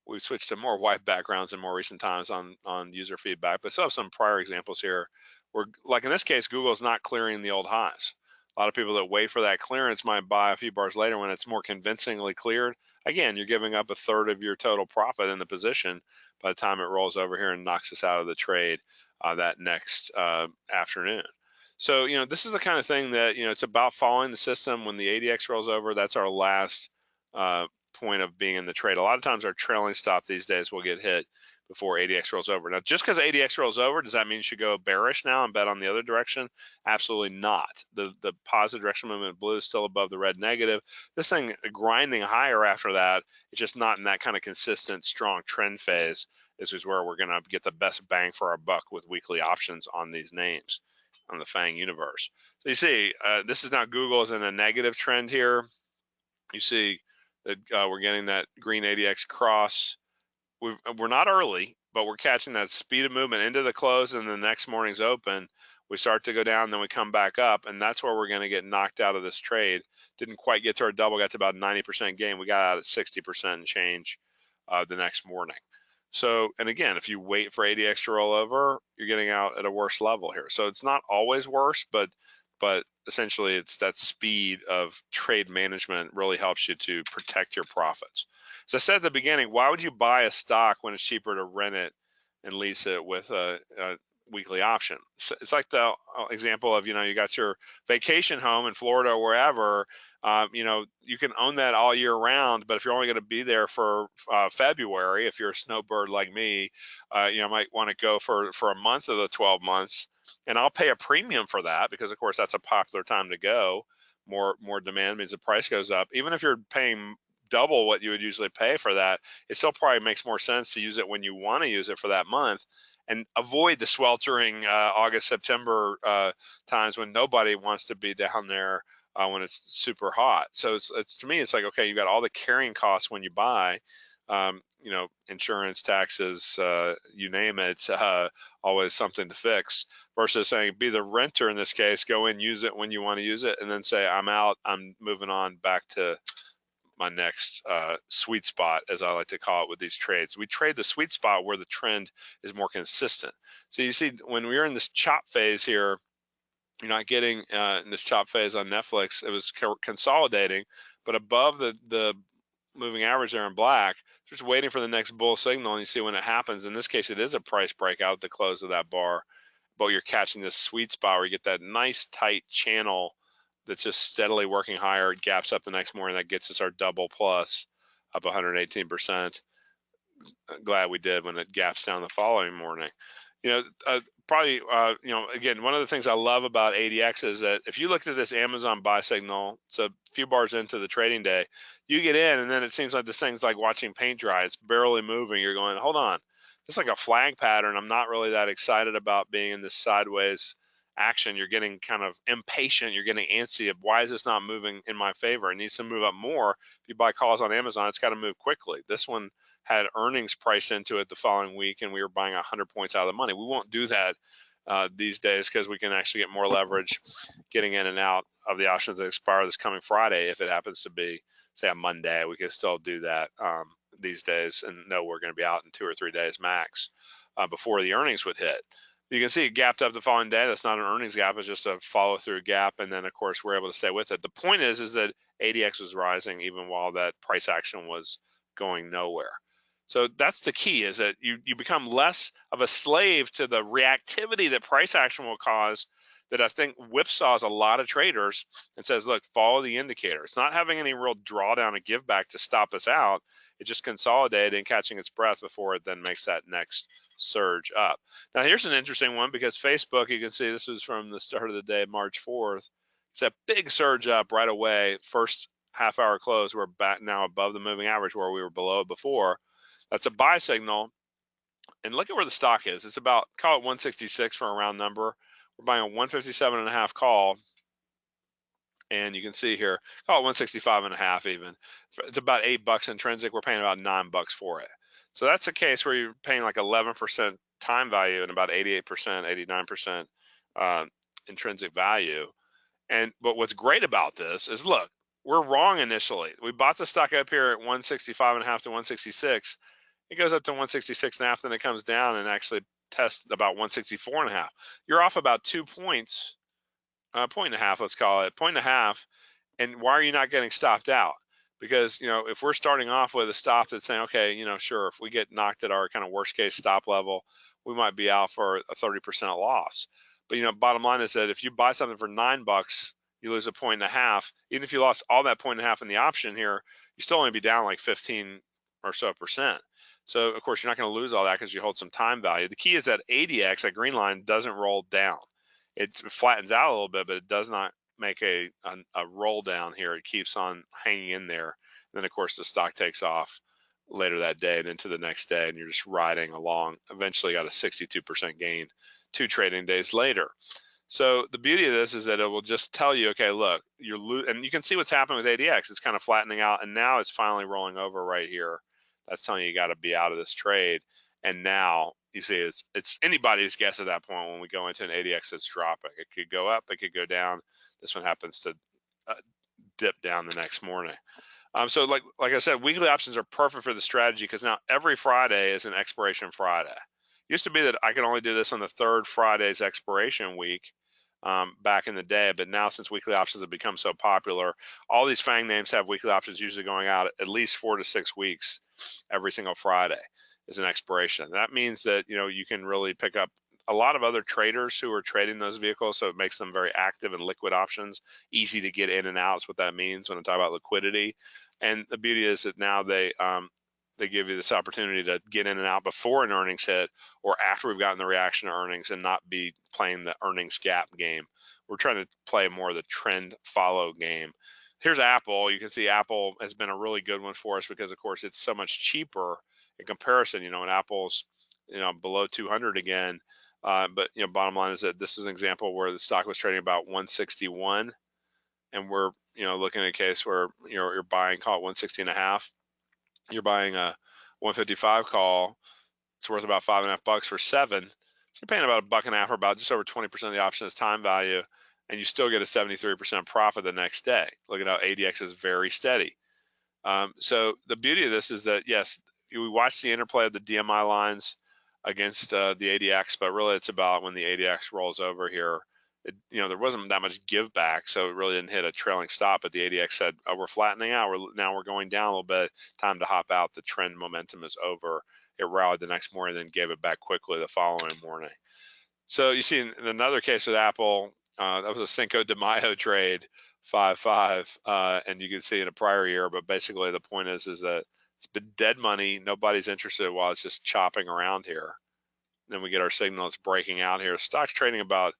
We've switched to more white backgrounds in more recent times on user feedback, but still have some prior examples here where, like in this case, Google's not clearing the old highs. A lot of people that wait for that clearance might buy a few bars later when it's more convincingly cleared. Again, you're giving up a third of your total profit in the position by the time it rolls over here and knocks us out of the trade that next afternoon. So, this is the kind of thing that, it's about following the system. When the ADX rolls over, that's our last point of being in the trade. A lot of times our trailing stop these days will get hit before ADX rolls over. Now, just because ADX rolls over, does that mean you should go bearish now and bet on the other direction? Absolutely not. The positive direction movement in blue is still above the red negative. This thing grinding higher after that, it's just not in that kind of consistent, strong trend phase. This is where we're going to get the best bang for our buck with weekly options on these names on the FANG universe. So you see, this is now Google is in a negative trend here. You see that we're getting that green ADX cross. We're not early, but we're catching that speed of movement into the close, and the next morning's open. We start to go down, then we come back up, and that's where we're going to get knocked out of this trade. Didn't quite get to our double, got to about 90% gain. We got out at 60% and change the next morning. So, and again, if you wait for ADX to roll over, you're getting out at a worse level here. So it's not always worse, but essentially it's that speed of trade management really helps you to protect your profits. So I said at the beginning, why would you buy a stock when it's cheaper to rent it and lease it with a weekly option? So it's like the example of, you got your vacation home in Florida or wherever. You can own that all year round, but if you're only going to be there for February, if you're a snowbird like me, might want to go for a month of the 12 months, and I'll pay a premium for that because, of course, that's a popular time to go. More demand means the price goes up. Even if you're paying double what you would usually pay for that, it still probably makes more sense to use it when you want to use it for that month and avoid the sweltering August, September times when nobody wants to be down there when it's super hot. So it's to me, it's like, okay, you got all the carrying costs when you buy, insurance, taxes, you name it, always something to fix, versus saying be the renter in this case, go in, use it when you want to use it, and then say, I'm out, I'm moving on back to my next sweet spot, as I like to call it with these trades. We trade the sweet spot where the trend is more consistent. So you see, when we're in this chop phase here, you're not getting in this chop phase on Netflix. It was consolidating, but above the moving average there in black, just waiting for the next bull signal, and you see when it happens. In this case, it is a price breakout at the close of that bar, but you're catching this sweet spot where you get that nice tight channel that's just steadily working higher. It gaps up the next morning. That gets us our double plus up 118%. Glad we did when it gaps down the following morning. Again, one of the things I love about ADX is that if you looked at this Amazon buy signal, it's a few bars into the trading day, you get in, and then it seems like this thing's like watching paint dry. It's barely moving. You're going, hold on, it's like a flag pattern. I'm not really that excited about being in this sideways action, you're getting kind of impatient, you're getting antsy of why is this not moving in my favor? It needs to move up more. If you buy calls on Amazon, it's got to move quickly. This one had earnings priced into it the following week, and we were buying 100 points out of the money. We won't do that these days because we can actually get more leverage getting in and out of the options that expire this coming Friday. If it happens to be, say, a Monday, we can still do that these days and know we're going to be out in 2 or 3 days max before the earnings would hit. You can see it gapped up the following day. That's not an earnings gap. It's just a follow through gap. And then, of course, we're able to stay with it. The point is that ADX was rising even while that price action was going nowhere. So that's the key, is that you become less of a slave to the reactivity that price action will cause, that I think whipsaws a lot of traders and says, look, follow the indicator. It's not having any real drawdown or give back to stop us out. It's just consolidating, catching its breath before it then makes that next surge up. Now, here's an interesting one, because Facebook, you can see this was from the start of the day, March 4th. It's a big surge up right away. First half hour close, we're back now above the moving average where we were below before. That's a buy signal. And look at where the stock is. It's about, call it 166 for a round number. We're buying a 157.5 call. And you can see here, call it 165.5 even. It's about $8 intrinsic. We're paying about $9 for it. So that's a case where you're paying like 11% time value and about 88%, 89% intrinsic value. But what's great about this is, look, we're wrong initially. We bought the stock up here at 165.5 to 166. It goes up to 166.5, then it comes down and actually tests about 164.5. You're off about 2 points, point and a half, let's call it, point and a half. And why are you not getting stopped out? Because, if we're starting off with a stop that's saying, okay, sure, if we get knocked at our kind of worst case stop level, we might be out for a 30% loss. But, bottom line is that if you buy something for $9, you lose a point and a half. Even if you lost all that point and a half in the option here, you still only be down like 15 or so percent. So, of course, you're not going to lose all that because you hold some time value. The key is that ADX, that green line, doesn't roll down. It flattens out a little bit, but it does not make a roll down here. It keeps on hanging in there. And then, of course, the stock takes off later that day and into the next day, and you're just riding along. Eventually got a 62% gain 2 trading days later. So the beauty of this is that it will just tell you, okay, look, and you can see what's happening with ADX. It's kind of flattening out, and now it's finally rolling over right here. That's telling you got to be out of this trade. And now you see it's anybody's guess at that point when we go into an ADX that's dropping. It could go up, it could go down. This one happens to dip down the next morning. So like I said, weekly options are perfect for the strategy because now every Friday is an expiration Friday. It used to be that I could only do this on the third Friday's expiration week back in the day, but now since weekly options have become so popular, all these FANG names have weekly options usually going out at least 4 to 6 weeks every single Friday is an expiration. That means that you can really pick up a lot of other traders who are trading those vehicles, so it makes them very active and liquid options, easy to get in and out. Is what that means when I talk about liquidity. And the beauty is that now they give you this opportunity to get in and out before an earnings hit or after we've gotten the reaction to earnings and not be playing the earnings gap game. We're trying to play more of the trend follow game. Here's Apple. You can see Apple has been a really good one for us because, of course, it's so much cheaper in comparison. And Apple's below 200 again. But bottom line is that this is an example where the stock was trading about 161, and we're looking at a case where you're buying, call it 160 and a half. You're buying a 155 call. It's worth about $5.50 for 7. So you're paying about $1.50 or about just over 20% of the option as time value, and you still get a 73% profit the next day. Look at how ADX is very steady. So the beauty of this is that, yes, we watch the interplay of the DMI lines against the ADX, but really it's about when the ADX rolls over here. There wasn't that much give back, so it really didn't hit a trailing stop. But the ADX said, "Oh, we're flattening out. Now we're going down a little bit. Time to hop out. The trend momentum is over." It rallied the next morning, then gave it back quickly the following morning. So you see in another case with Apple, that was a Cinco de Mayo trade, 5-5, and you can see in a prior year. But basically, the point is that it's been dead money. Nobody's interested while it's just chopping around here. Then we get our signal. It's breaking out here. Stock's trading about,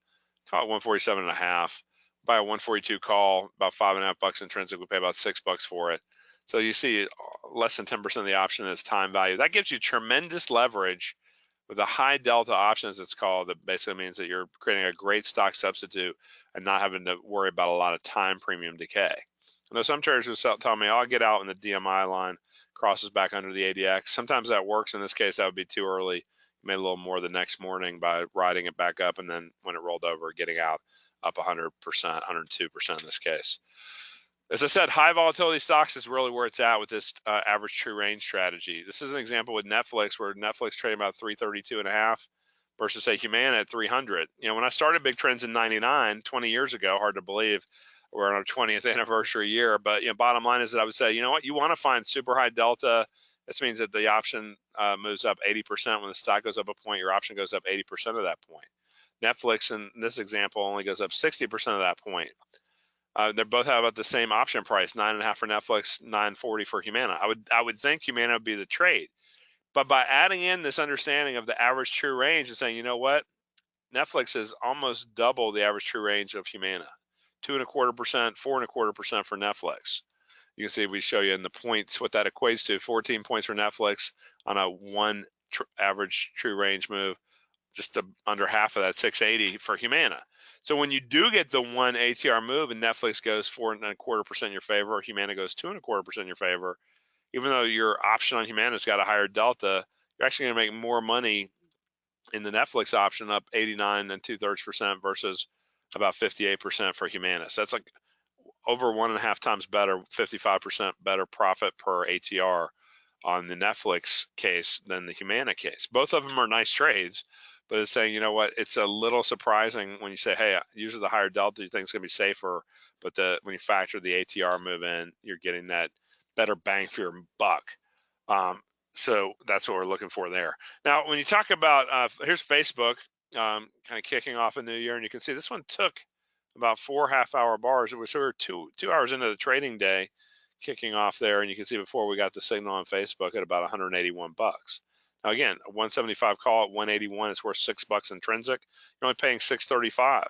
call it 147.5. Buy a 142 call, about $5.50 intrinsic. We pay about $6 for it. So you see less than 10% of the option is time value. That gives you tremendous leverage With a high delta option, as it's called, that basically means that you're creating a great stock substitute and not having to worry about a lot of time premium decay. I know some traders will tell me, I'll get out when the DMI line crosses back under the ADX. Sometimes that works. In this case, that would be too early. You made a little more the next morning by riding it back up, and then when it rolled over, getting out up 100%, 102% in this case. As I said, high volatility stocks is really where it's at with this average true range strategy. This is an example with Netflix, where Netflix traded about 332.5 versus say Humana at 300. When I started Big Trends in 99, 20 years ago, hard to believe we're on our 20th anniversary year, but bottom line is that I would say, you know what, you want to find super high delta. This means that the option moves up 80%. When the stock goes up a point, your option goes up 80% of that point. Netflix, in this example, only goes up 60% of that point. They both have about the same option price, 9.5 for Netflix, 9.40 for Humana. I would think Humana would be the trade, but by adding in this understanding of the average true range and saying, you know what, Netflix is almost double the average true range of Humana, 2.25%, 4.25% for Netflix. You can see we show you in the points what that equates to: 14 points for Netflix on a average true range move, just under half of that, 680 for Humana. So when you do get the one ATR move and Netflix goes 4.25% in your favor, or Humana goes 2.25% in your favor, even though your option on Humana's got a higher delta, you're actually going to make more money in the Netflix option, up 89.2% versus about 58% for Humana. So that's like over 1.5 times better, 55% better profit per ATR on the Netflix case than the Humana case. Both of them are nice trades, but it's saying, you know what, it's a little surprising when you say, hey, usually the higher delta you think is going to be safer, but when you factor the ATR move in, you're getting that better bang for your buck. So that's what we're looking for there. Now, when you talk about, here's Facebook kind of kicking off a new year, and you can see this one took about 4 half-hour bars. It was sort of two hours into the trading day, kicking off there, and you can see before we got the signal on Facebook at about 181 bucks. Now again, a 175 call at 181 is worth $6 intrinsic. You're only paying 635.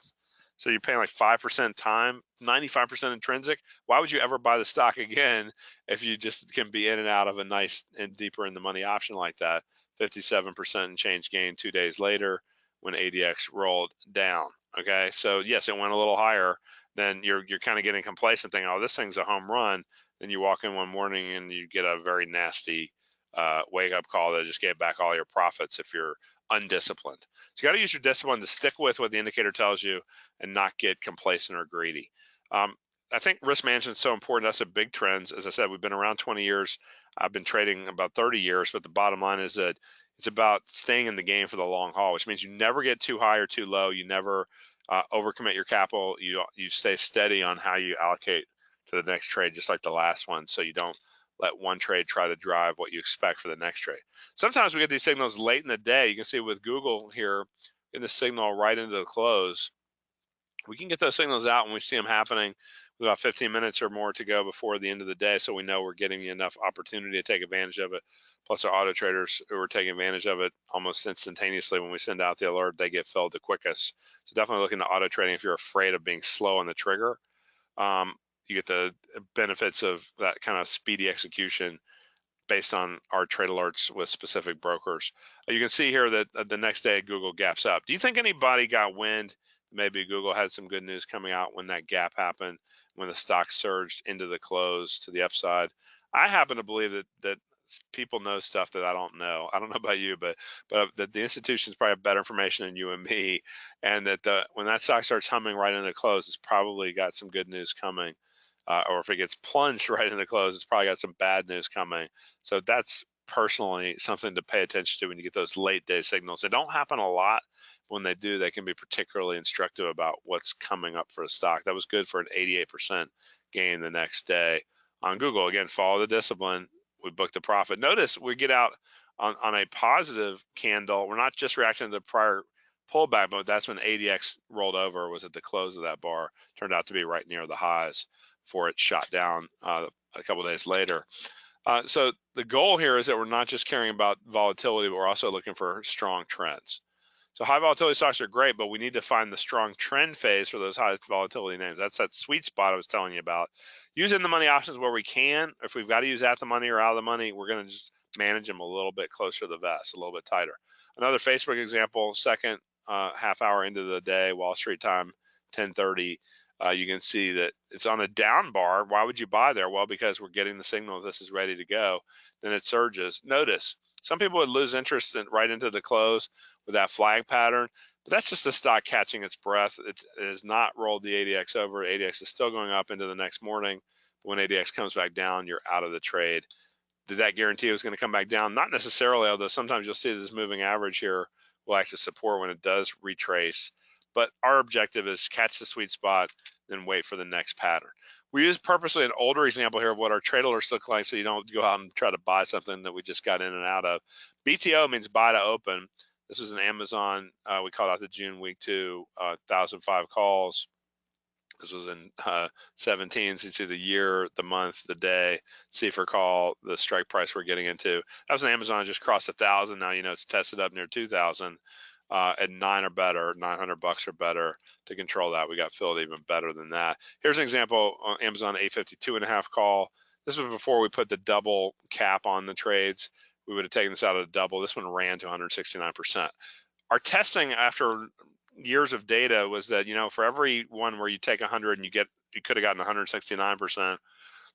So you're paying like 5% time, 95% intrinsic. Why would you ever buy the stock again if you just can be in and out of a nice and deeper in the money option like that? 57% and change gain 2 days later when ADX rolled down. Okay, so yes, it went a little higher. Then you're kind of getting complacent, thinking, oh, this thing's a home run. Then you walk in one morning and you get a very nasty wake up call that just gave back all your profits if you're undisciplined. So you got to use your discipline to stick with what the indicator tells you and not get complacent or greedy. I think risk management is so important. That's a Big Trends. As I said, we've been around 20 years. I've been trading about 30 years, but the bottom line is that it's about staying in the game for the long haul, which means you never get too high or too low. You never overcommit your capital. You stay steady on how you allocate to the next trade, just like the last one, so you don't let one trade try to drive what you expect for the next trade. Sometimes we get these signals late in the day. You can see with Google here in the signal right into the close. We can get those signals out when we see them happening with about 15 minutes or more to go before the end of the day, so we know we're getting enough opportunity to take advantage of it. Plus our auto traders who are taking advantage of it almost instantaneously when we send out the alert, they get filled the quickest. So definitely look into auto trading if you're afraid of being slow on the trigger. You get the benefits of that kind of speedy execution based on our trade alerts with specific brokers. You can see here that the next day Google gaps up. Do you think anybody got wind? Maybe Google had some good news coming out when that gap happened, when the stock surged into the close to the upside. I happen to believe that people know stuff that I don't know. I don't know about you, but that the institutions probably have better information than you and me, and that when that stock starts humming right into the close, it's probably got some good news coming. Or if it gets plunged right in the close, it's probably got some bad news coming. So that's personally something to pay attention to when you get those late day signals. They don't happen a lot. When they do, they can be particularly instructive about what's coming up for the stock. That was good for an 88% gain the next day on Google. Again, follow the discipline. We booked the profit. Notice we get out on a positive candle. We're not just reacting to the prior pullback, but that's when ADX rolled over, was at the close of that bar. Turned out to be right near the highs before it shot down a couple of days later. So the goal here is that we're not just caring about volatility, but we're also looking for strong trends. So high volatility stocks are great, but we need to find the strong trend phase for those high volatility names. That's that sweet spot I was telling you about. Using the money options where we can. If we've got to use at the money or out of the money, we're going to just manage them a little bit closer to the vest, a little bit tighter. Another Facebook example, second half hour into the day, Wall Street time, 10:30. You can see that it's on a down bar. Why would you buy there? Well, because we're getting the signal this is ready to go. Then it surges. Notice some people would lose interest right into the close with that flag pattern, but that's just the stock catching its breath. It has not rolled the ADX over. ADX is still going up into the next morning. But when ADX comes back down, you're out of the trade. Did that guarantee it was going to come back down? Not necessarily, although sometimes you'll see this moving average here will actually support when it does retrace. But our objective is catch the sweet spot, then wait for the next pattern. We use purposely an older example here of what our trade alerts look like so you don't go out and try to buy something that we just got in and out of. BTO means buy to open. This was an Amazon. We called out the June week 2, 1,005 calls. This was in 17, so you see the year, the month, the day, C for call, the strike price we're getting into. That was an Amazon just crossed 1,000. Now you know it's tested up near 2,000 at 9 or better, $900 or better to control that. We got filled even better than that. Here's an example on Amazon 852.5 call. This was before we put the double cap on the trades. We would have taken this out of the double. This one ran to 169%. Our testing after years of data was that, you know, for every one where you take 100 and you could have gotten 169%.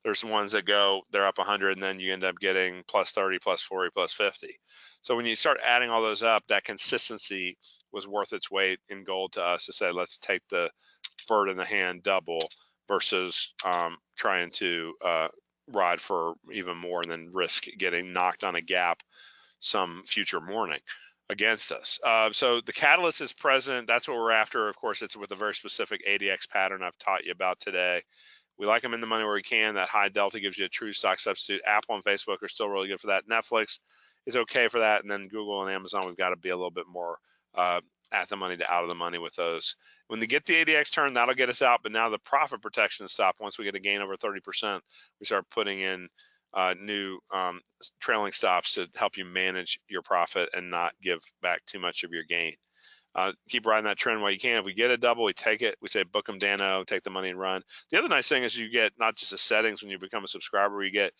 There's ones that go, they're up 100 and then you end up getting plus 30, plus 40, plus 50. So when you start adding all those up, that consistency was worth its weight in gold to us to say, let's take the bird in the hand double versus trying to ride for even more and then risk getting knocked on a gap some future morning against us. So the catalyst is present. That's what we're after. Of course, it's with a very specific ADX pattern I've taught you about today. We like them in the money where we can. That high delta gives you a true stock substitute. Apple and Facebook are still really good for that. Netflix is okay for that. And then Google and Amazon, we've got to be a little bit more at the money to out of the money with those. When they get the ADX turn, that'll get us out. But now the profit protection stop. Once we get a gain over 30%, we start putting in new trailing stops to help you manage your profit and not give back too much of your gain. Keep riding that trend while you can. If we get a double, we take it. We say book them, Dano, take the money and run. The other nice thing is you get not just the settings when you become a subscriber, you get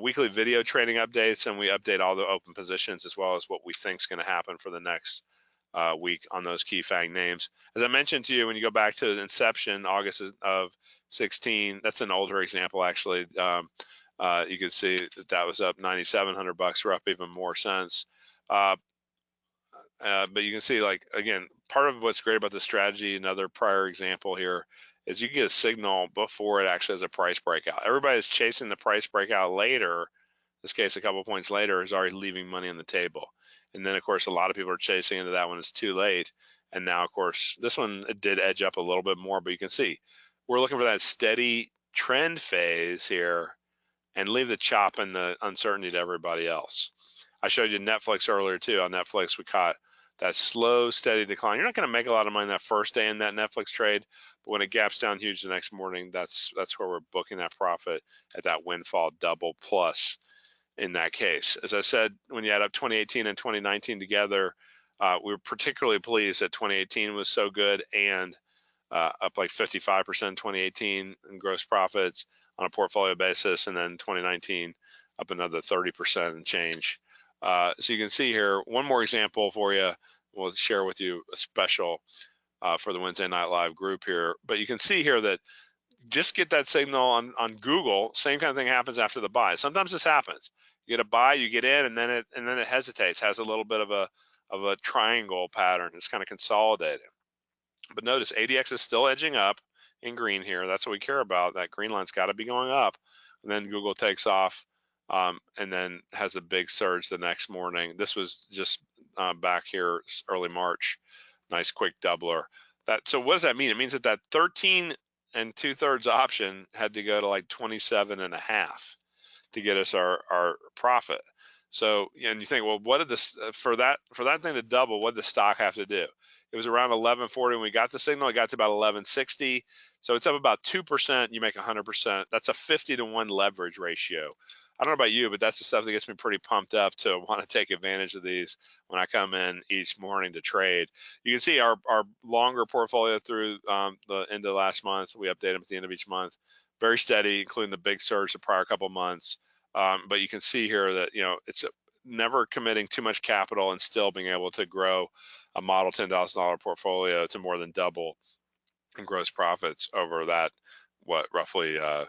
weekly video trading updates, and we update all the open positions as well as what we think is going to happen for the next week on those key FANG names. As I mentioned to you, when you go back to inception, August of 16, that's an older example actually. You can see that was up $9,700. We're up even more since. But you can see, like, again, part of what's great about the strategy, another prior example here, is you get a signal before it actually has a price breakout. Everybody's chasing the price breakout later. In this case, a couple of points later, is already leaving money on the table. And then, of course, a lot of people are chasing into that when it's too late. And now, of course, this one it did edge up a little bit more, but you can see we're looking for that steady trend phase here and leave the chop and the uncertainty to everybody else. I showed you Netflix earlier too. On Netflix, we caught that slow, steady decline. You're not going to make a lot of money that first day in that Netflix trade, but when it gaps down huge the next morning, that's where we're booking that profit at that windfall double plus in that case. As I said, when you add up 2018 and 2019 together, we were particularly pleased that 2018 was so good and up like 55% in 2018 in gross profits on a portfolio basis, and then 2019 up another 30% and change. So you can see here, one more example for you. We'll share with you a special for the Wednesday Night Live group here. But you can see here that just get that signal on Google. Same kind of thing happens after the buy. Sometimes this happens. You get a buy, you get in, and then it hesitates, has a little bit of a triangle pattern. It's kind of consolidating. But notice ADX is still edging up in green here. That's what we care about. That green line's got to be going up. And then Google takes off and then has a big surge the next morning. This was just back here early March. Nice quick doubler. So what does that mean? It means that 13 and 2/3 option had to go to like 27.5 to get us our profit. So, and you think, well, what did this for that thing to double? What did the stock have to do? It was around 1140 when we got the signal. It got to about 1160. So it's up about 2%. You make 100%. That's a 50-to-1 leverage ratio. I don't know about you, but that's the stuff that gets me pretty pumped up to want to take advantage of these when I come in each morning to trade. You can see our longer portfolio through the end of last month. We update them at the end of each month. Very steady, including the big surge the prior couple months. But you can see here that, it's never committing too much capital and still being able to grow a model $10,000 portfolio to more than double in gross profits over that, roughly uh,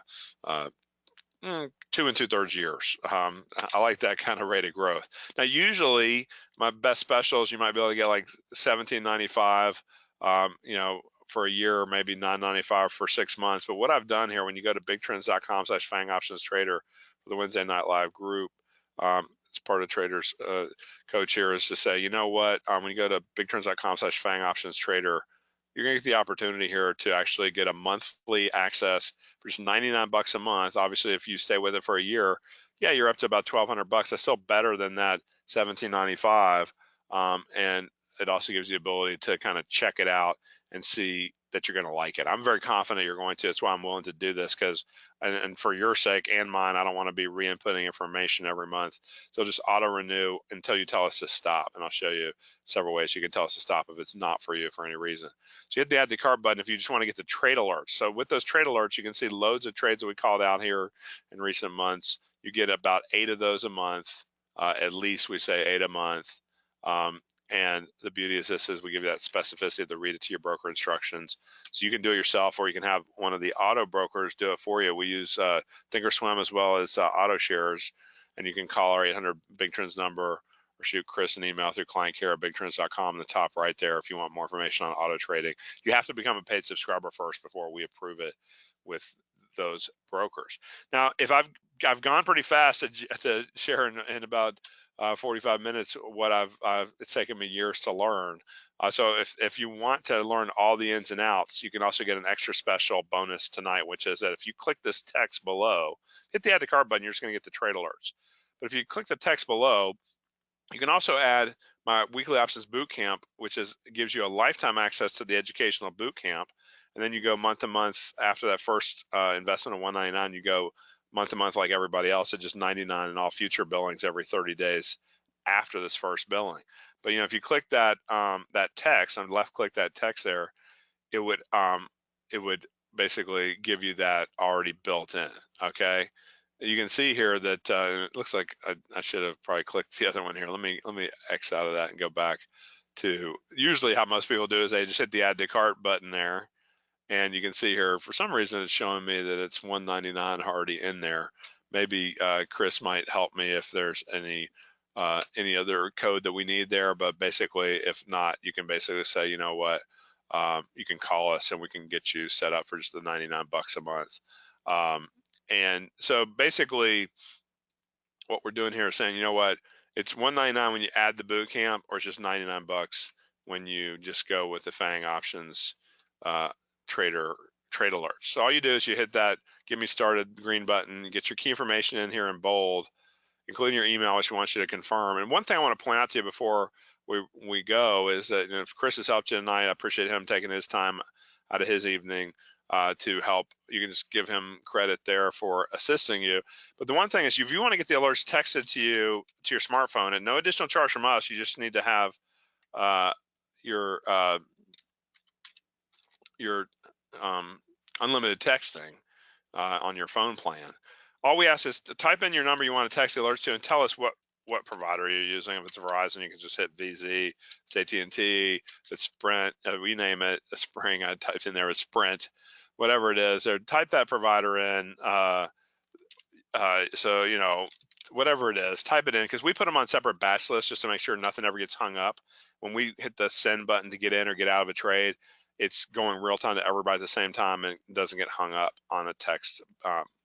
2 2/3 years. I like that kind of rate of growth. Now, usually my best specials, you might be able to get like 17.95, for a year, or maybe 9.95 for 6 months. But what I've done here, when you go to bigtrends.com/FANG options trader for the Wednesday Night Live group, it's part of Traders Coach here, is to say, you know what, when you go to bigtrends.com/FANG options trader, you're going to get the opportunity here to actually get a monthly access for just 99 bucks a month. Obviously, if you stay with it for a year, yeah, you're up to about 1,200 bucks. That's still better than that 17.95. And it also gives you the ability to kind of check it out and see that you're going to like it. I'm very confident you're going to. That's why I'm willing to do this, because, and for your sake and mine, I don't want to be re-inputting information every month. So just auto renew until you tell us to stop, and I'll show you several ways you can tell us to stop if it's not for you for any reason. So you hit the add to cart button if you just want to get the trade alerts. So with those trade alerts, you can see loads of trades that we called out here in recent months. You get about 8 of those a month. At least we say 8 a month. And the beauty is this, is we give you that specificity to read it to your broker instructions. So you can do it yourself, or you can have one of the auto brokers do it for you. We use Thinkorswim as well as auto shares, and you can call our 800 Big Trends number, or shoot Chris an email through clientcare@bigtrends.com in the top right there if you want more information on auto trading. You have to become a paid subscriber first before we approve it with those brokers. Now, if I've gone pretty fast to share in about 45 minutes what it's taken me years to learn. So if you want to learn all the ins and outs, you can also get an extra special bonus tonight, which is that if you click this text below, hit the add to cart button, you're just going to get the trade alerts. But if you click the text below, you can also add my weekly options boot camp, which gives you a lifetime access to the educational boot camp. And then you go month to month after that first investment of $199. You go month to month like everybody else at just $99, and all future billings every 30 days after this first billing. But if you click that text, and left click that text there, it would basically give you that already built in. Okay. You can see here that it looks like I should have probably clicked the other one here. Let me X out of that and go back to, usually how most people do is they just hit the add to cart button there, and you can see here for some reason it's showing me that it's $199 already in there. Maybe Chris might help me if there's any other code that we need there, but basically if not, you can basically say, you know what, you can call us and we can get you set up for just the 99 bucks a month. And so basically what we're doing here is saying, you know what, it's $199 when you add the boot camp, or it's just 99 bucks when you just go with the FANG options trade alerts. So all you do is you hit that get me started green button, you get your key information in here in bold, including your email, which we want you to confirm. And one thing I want to point out to you before we go is that if Chris has helped you tonight, I appreciate him taking his time out of his evening to help. You can just give him credit there for assisting you. But the one thing is, if you want to get the alerts texted to you to your smartphone at no additional charge from us, you just need to have your unlimited texting on your phone plan. All we ask is to type in your number you want to text the alerts to, and tell us what provider you're using. If it's Verizon, you can just hit VZ. If it's AT&T, if it's Sprint, we name it a Spring. I typed in there with Sprint, whatever it is. Or type that provider in. So whatever it is, type it in, because we put them on separate batch lists just to make sure nothing ever gets hung up. When we hit the send button to get in or get out of a trade, it's going real time to everybody at the same time, and it doesn't get hung up on a text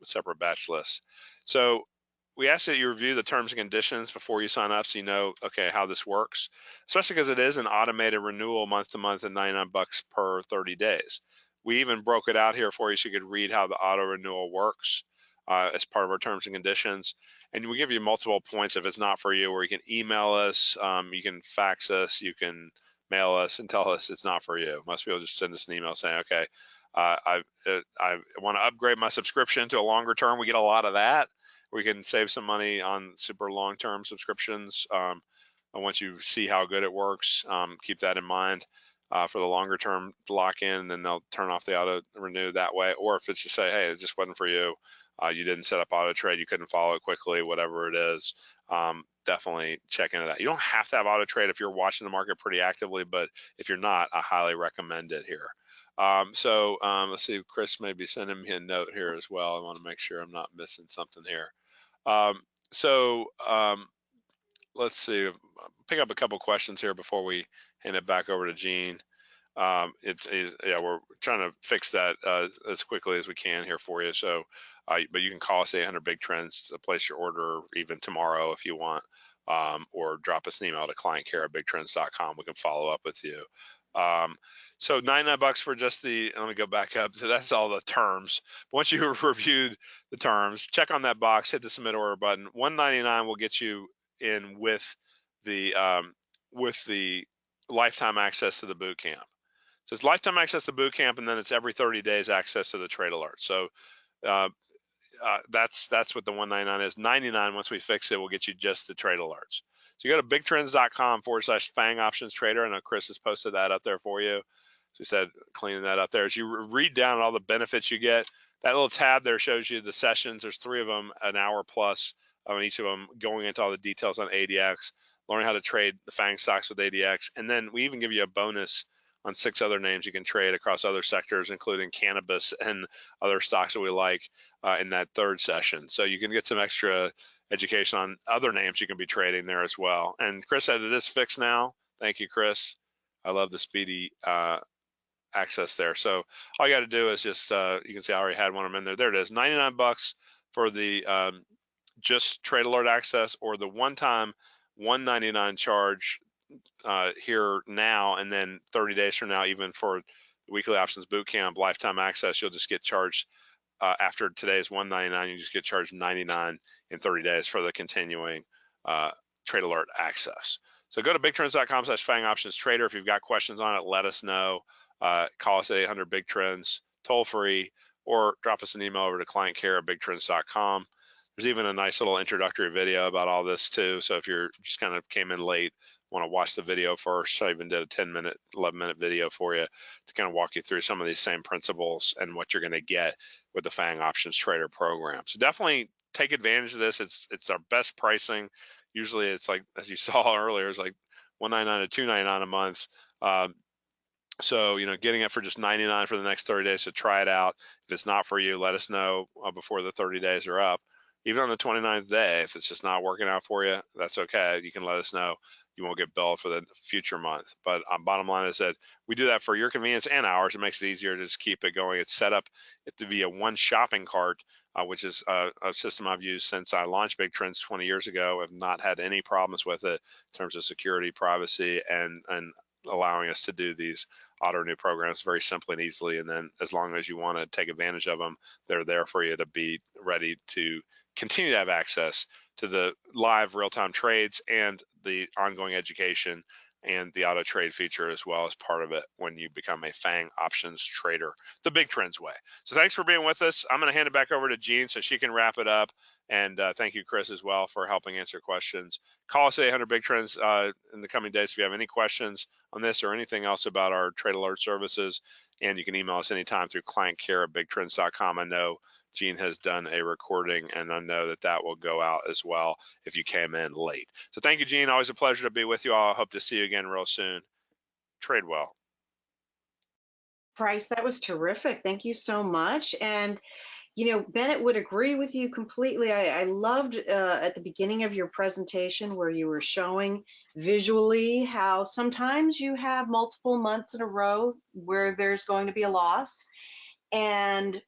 separate batch list. So we ask that you review the terms and conditions before you sign up, so you know, okay, how this works, especially because it is an automated renewal month to month at 99 bucks per 30 days. We even broke it out here for you so you could read how the auto renewal works as part of our terms and conditions. And we give you multiple points if it's not for you, where you can email us, you can fax us, you can mail us and tell us it's not for you. Most people just send us an email saying, okay, I want to upgrade my subscription to a longer term. We get a lot of that. We can save some money on super long-term subscriptions. And once you see how good it works, keep that in mind for the longer term lock in, then they'll turn off the auto renew that way. Or if it's just say, hey, it just wasn't for you, you didn't set up auto trade, you couldn't follow it quickly, whatever it is, definitely check into that. You don't have to have auto trade if you're watching the market pretty actively, but if you're not, I highly recommend it here. Let's see, Chris may be sending me a note here as well. I want to make sure I'm not missing something here. Um, so let's see, pick up a couple questions here before we hand it back over to Gene. Yeah, we're trying to fix that as quickly as we can here for you. So, but you can call us 800 Big Trends to place your order even tomorrow if you want, or drop us an email to clientcare@bigtrends.com. We can follow up with you. So $99 for just the, let me go back up. So that's all the terms. Once you've reviewed the terms, check on that box, hit the submit order button. $199 will get you in with the lifetime access to the boot camp. So it's lifetime access to boot camp, and then it's every 30 days access to the trade alert. So uh, that's what the 199 is. 99, once we fix it, will get you just the trade alerts. So you go to bigtrends.com/FANG options trader. I know Chris has posted that up there for you. So he said cleaning that up there. As you read down all the benefits you get, that little tab there shows you the sessions. There's 3 of them, an hour plus on each of them, going into all the details on ADX, learning how to trade the FANG stocks with ADX. And then we even give you a bonus on 6 other names you can trade across other sectors, including cannabis and other stocks that we like in that 3rd session. So you can get some extra education on other names you can be trading there as well. And Chris said it is fixed now. Thank you, Chris. I love the speedy access there. So all you got to do is just, you can see I already had one of them in there. There it is, $99 for the just trade alert access, or the one-time $199 charge here now, and then 30 days from now, even for the weekly options bootcamp lifetime access, you'll just get charged after today's $199. You just get charged $99 in 30 days for the continuing trade alert access. So go to bigtrends.com/FANG options trader. If you've got questions on it, let us know. Call us at 800 Big Trends toll free, or drop us an email over to clientcare@bigtrends.com. There's even a nice little introductory video about all this too. So if you're just kind of came in late, want to watch the video first, I even did a 10-minute, 11-minute video for you to kind of walk you through some of these same principles and what you're going to get with the FANG Options Trader program. So definitely take advantage of this. It's our best pricing. Usually it's like, as you saw earlier, it's like $199 to $299 a month. So, getting it for just $99 for the next 30 days to try it out. If it's not for you, let us know before the 30 days are up. Even on the 29th day, if it's just not working out for you, that's okay. You can let us know. You won't get billed for the future month. But bottom line is that we do that for your convenience and ours. It makes it easier to just keep it going. It's set up to be a one shopping cart, which is a system I've used since I launched Big Trends 20 years ago. I've not had any problems with it in terms of security, privacy, and allowing us to do these auto renew programs very simply and easily. And then as long as you want to take advantage of them, they're there for you to be ready to continue to have access to the live real-time trades and the ongoing education and the auto trade feature as well as part of it when you become a FANG options trader, the Big Trends way. So thanks for being with us. I'm going to hand it back over to Jean so she can wrap it up. And thank you, Chris, as well, for helping answer questions. Call us at 800 Big Trends in the coming days if you have any questions on this or anything else about our trade alert services. And you can email us anytime through clientcare@bigtrends.com. I know Gene has done a recording, and I know that that will go out as well if you came in late. So thank you, Gene. Always a pleasure to be with you all. I hope to see you again real soon. Trade well. Price, that was terrific. Thank you so much. And Bennett would agree with you completely. I loved at the beginning of your presentation where you were showing visually how sometimes you have multiple months in a row where there's going to be a loss, and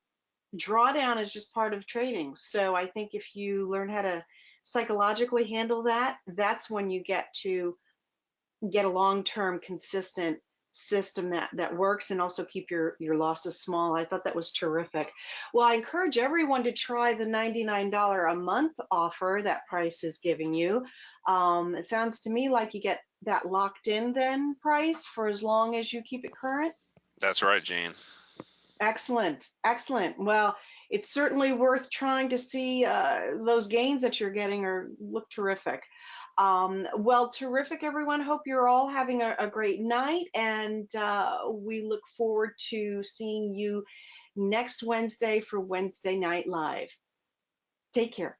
drawdown is just part of trading. So I think if you learn how to psychologically handle that, that's when you get a long-term consistent system that works, and also keep your losses small. I thought that was terrific. Well, I encourage everyone to try the $99 a month offer that Price is giving you. It sounds to me like you get that locked in then price for as long as you keep it current. That's right, Gene. Excellent, excellent. Well, it's certainly worth trying to see those gains that you're getting look terrific. Well, terrific, everyone. Hope you're all having a great night, and we look forward to seeing you next Wednesday for Wednesday Night Live. Take care.